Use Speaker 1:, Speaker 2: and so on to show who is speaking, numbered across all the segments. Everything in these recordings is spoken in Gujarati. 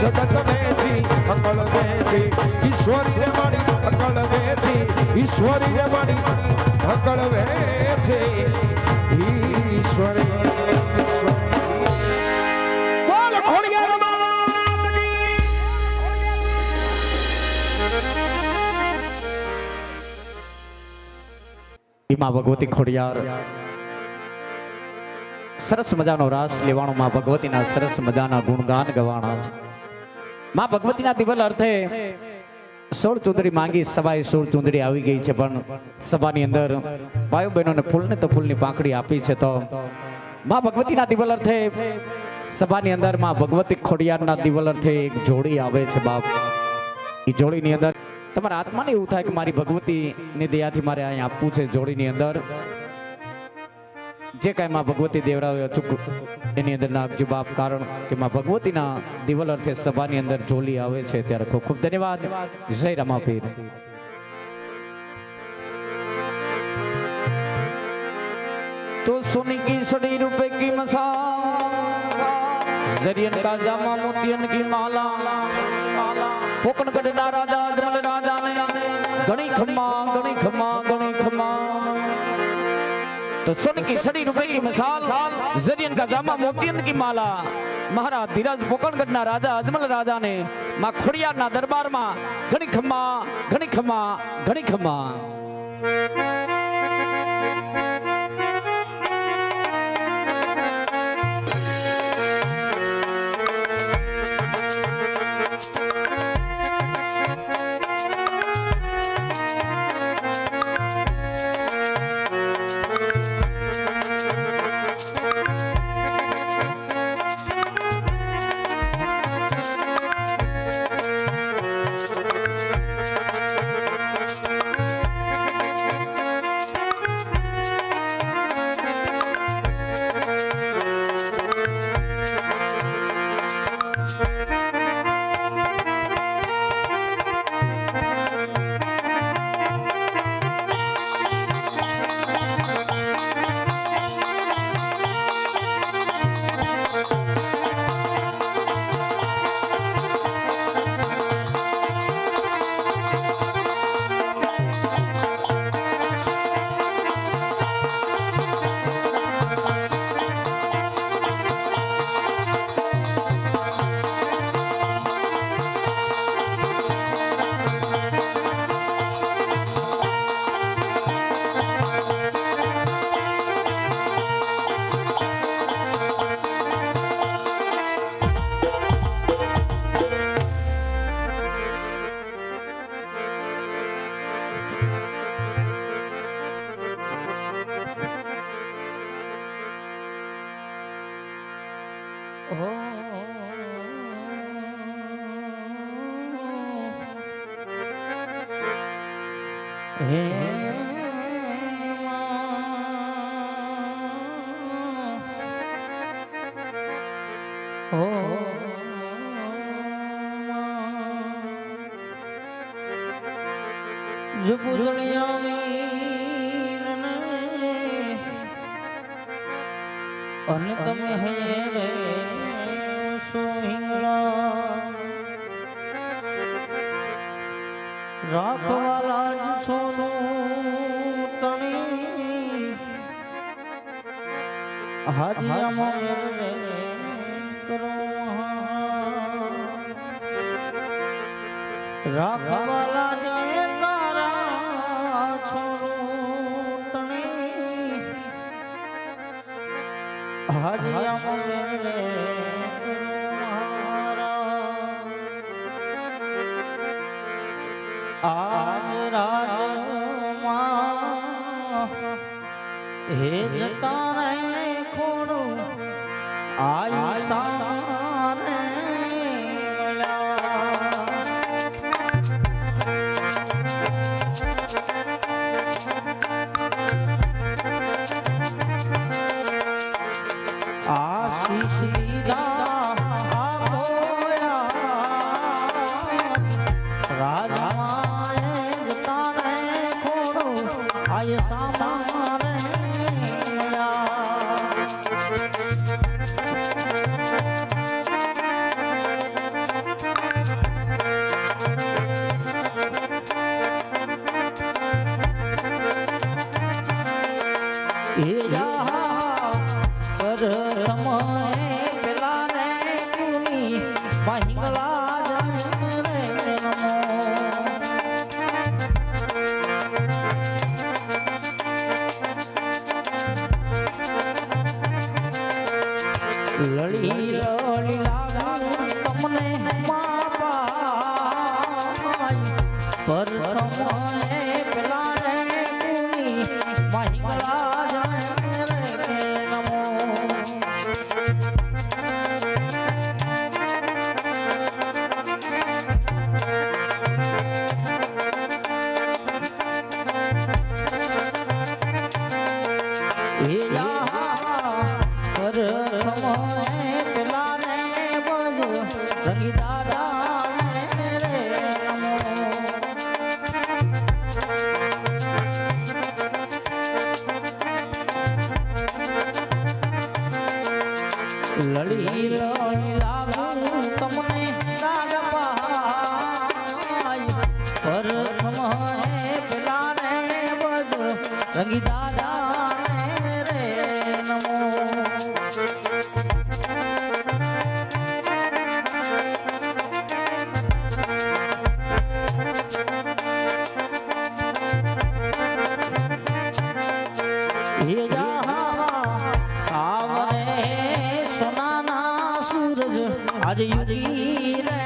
Speaker 1: જગત વેચી અકળ વેચી ઈશ્વરી રે મારી અકળ વેચી ઈશ્વરી રે મારી અકળ વેચી ઈશ્વરી બોલ ખોડિયાર
Speaker 2: માં ભગવતી ખોડિયાર સરસ મજાનો રાસ લેવાનો માં ભગવતીના સરસ મજાના ગુણગાન ગવાણા છે માં ભગવતીના દિવ્ય અર્થે 16 ચુંદડી માંગી સવાય 16 ચુંદડી આવી ગઈ છે પણ સભાની અંદર ભાઈઓ બહેનોને ફૂલને તો ફૂલની પાંખડી આપી છે તો માં ભગવતીના દિવ્ય અર્થે સભાની અંદર માં ભગવતી ખોડિયારના દિવ્ય અર્થે એક જોડી આવે છે બાપ એ જોડીની અંદર તમારા આત્માને એવું થાય કે મારી ભગવતીની દયાથી મારે અહીં આપવું છે જોડીની અંદર જે કાંઈ માં ભગવતી દેવરાવે અચૂક એની અંદર નાખજો બાપ કારણ કે માં ભગવતીના દિવ્ય અર્થે સભાની અંદર જોલી આવે છે ત્યારે ખૂબ ખૂબ ધન્યવાદ જય રમાપીર तो सोने की सड़ी रुपए की मसाल जरियन का जामा मोतियन की माला पोकन गढ़ना राजा अजमल राजा ने गणी खम्मा गणी खम्मा गणी खम्मा तो सोने की सड़ी रुपए की मिसाल जरियन का जामा मोतियन की माला महाराज धीरज पोकणगढ़ना राजा अजमल राजा ने मां खोडियारना दरबार में घणी खम्मा घणी खम्मा घणी खम्मा
Speaker 3: जो बुझलिया वीर ने अन तमे है रे सोहिंगला राखवाला जी सोनू तणी हाजिया मेरे रे करो राखवाला जी हाजिया मेरे आज राज हे जता रे खोड़ो आई सारे आशीष लीला आया राजा तारे खोड़ो आए सामारे મહિંગલા જન રે નમો લડી લડી લાગુ તમને માપા પરથમ પેલા રે કુની મહિંગલા જન રે નમો લડી લડી લાગુ તમને પરથમ પેલા રે બજ રંગી દાદા રે નમો आज युगी रे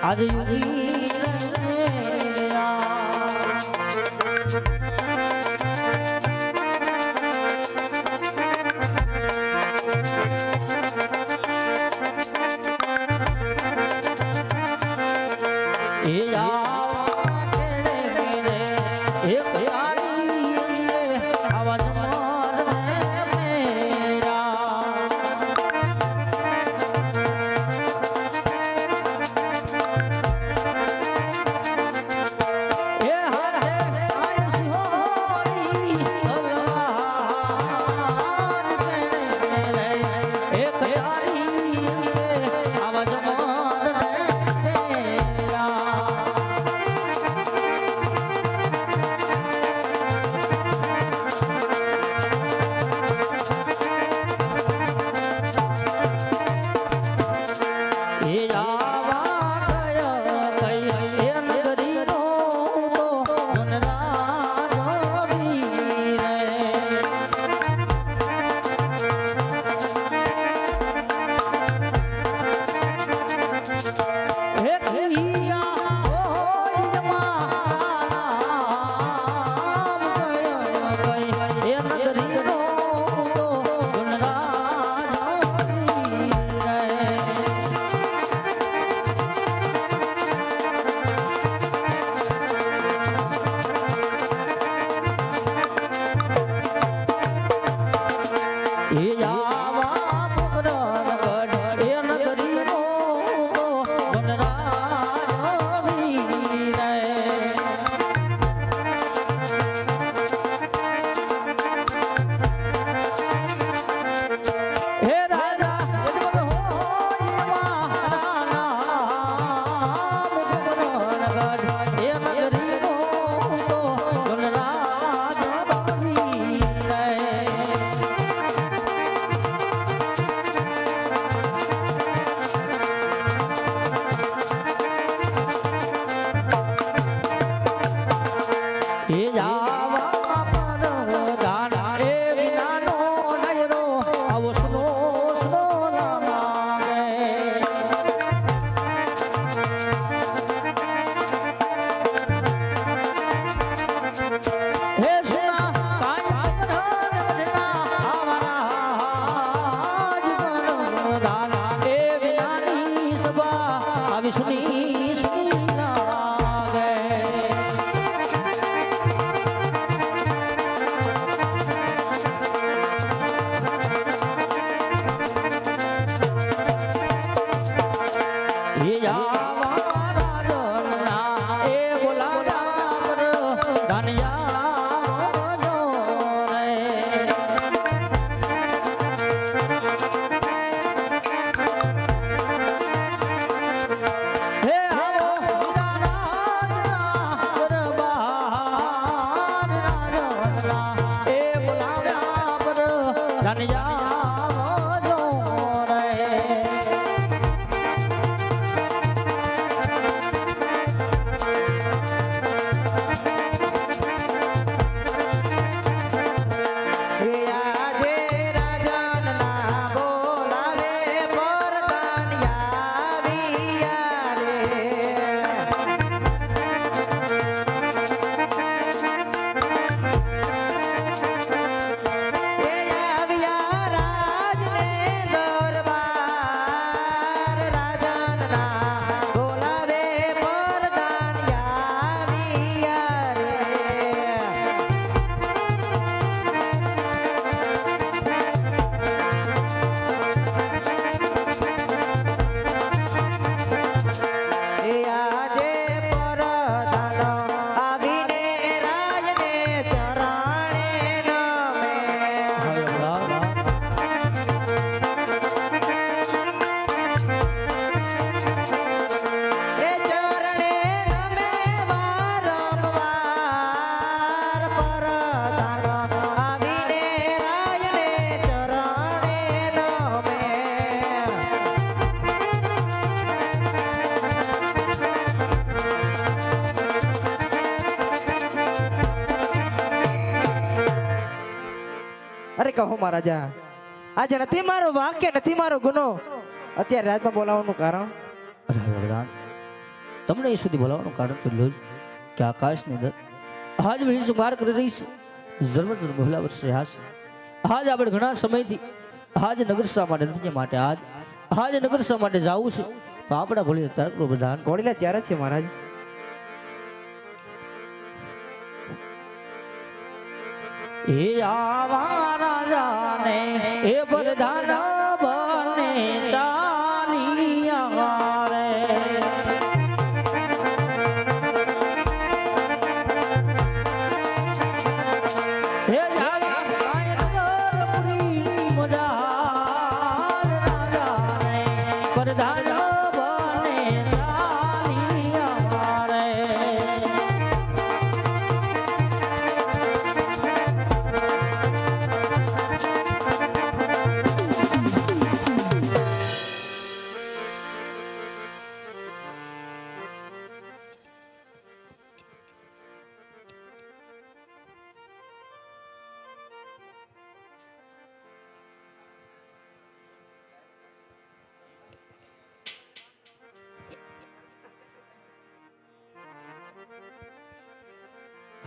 Speaker 3: आज युगी તન જાવો રે અરે કહો મહારાજા આજે નથી મારો વાક્ય નથી મારો ગુનો અત્યારે રાજમાં બોલાવવાનું કારણ
Speaker 2: અરે ભગવાન તમને એ સુધી બોલાવવાનું કારણ તો એટલું જ કે આકાશની અંદર આજ વળી સુમાર કરી રહી છે જન્મ મહિલા વર્ષ રહ્યા છે આજ આપણે ઘણા સમયથી આજ નગરસભા માટે નથી માટે આજ નગરસભા માટે જવું છે તો આપણા ઘોડી તારકનું પ્રધાન
Speaker 3: ઘોડીલા ચાર છે મહારાજ
Speaker 2: એ આવા રાજાને એ પ્રધાન બને ચાલિયા રે હે જાવા કાયનગરપુરી મજાર રાજાને પ્રધાન બને ચાલિયા રે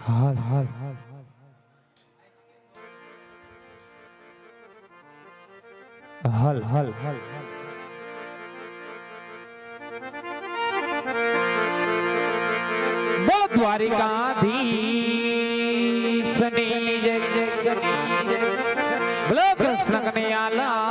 Speaker 1: હાલ હાલ હાલ હાલ હાલ હાલ બોલ દ્વારિકાધીશની જય જય બોલો કૃષ્ણ કનૈયા